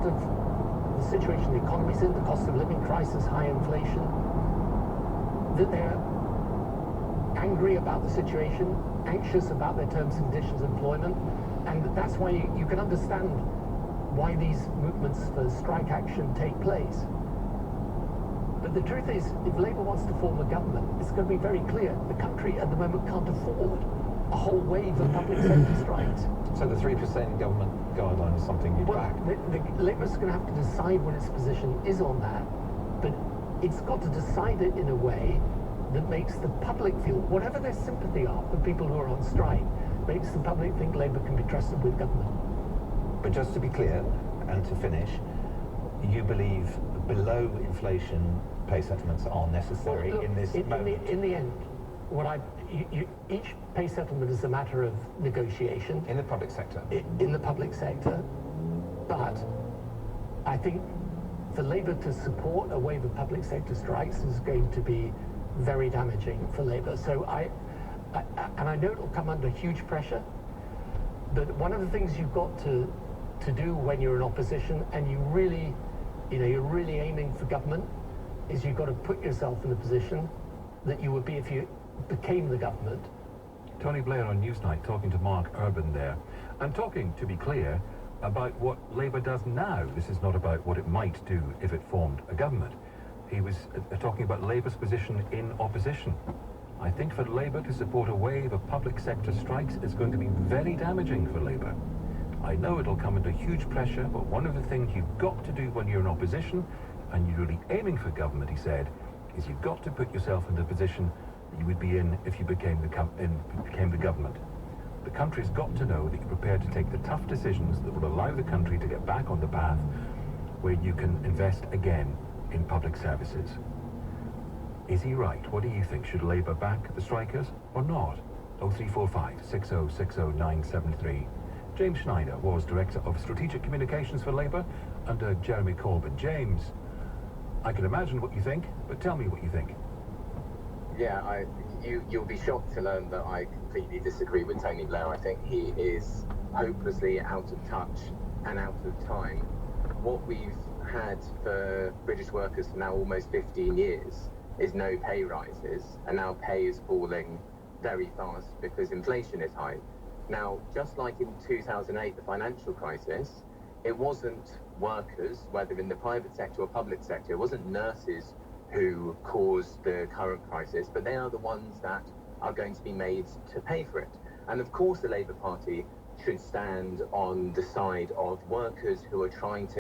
part of the situation the economy's in, the cost of living crisis, high inflation, that they're angry about the situation, anxious about their terms and conditions of employment, and that's why you can understand why these movements for strike action take place. But the truth is, if Labour wants to form a government, it's going to be very clear. The country at the moment can't afford a whole wave of public sector strikes. So the 3% government guideline is something you'd back? Labour's going to have to decide what its position is on that, but it's got to decide it in a way that makes the public feel, whatever their sympathy are for people who are on strike, makes the public think Labour can be trusted with government. But just to be clear, and to finish, you believe below inflation pay settlements are necessary in this moment? In the end, each pay settlement is a matter of negotiation. In the public sector? In the public sector. But I think for Labour to support a wave of public sector strikes is going to be very damaging for Labour. So I know it'll come under huge pressure, but one of the things you've got to do when you're in opposition and you're really aiming for government is you've got to put yourself in the position that you would be if you became the government. Tony Blair on Newsnight talking to Mark Urban there, and talking, to be clear, about what Labour does now. This is not about what it might do if it formed a government. He was talking about Labour's position in opposition. I think for Labour to support a wave of public sector strikes is going to be very damaging for Labour. I know it'll come under huge pressure, but one of the things you've got to do when you're in opposition, and you're really aiming for government, he said, is you've got to put yourself in the position that you would be in if you became the government. The country's got to know that you're prepared to take the tough decisions that will allow the country to get back on the path where you can invest again in public services. Is he right? What do you think? Should Labour back the strikers or not? 0345 6060 973. James Schneider was Director of Strategic Communications for Labour under Jeremy Corbyn. James, I can imagine what you think, but tell me what you think. Yeah, you'll be shocked to learn that I completely disagree with Tony Blair. I think he is hopelessly out of touch and out of time. What we've had for British workers for now almost 15 years is no pay rises, and now pay is falling very fast because inflation is high. Now, just like in 2008, the financial crisis, it wasn't workers, whether in the private sector or public sector, it wasn't nurses who caused the current crisis, but they are the ones that are going to be made to pay for it. And of course, the Labour Party should stand on the side of workers who are trying to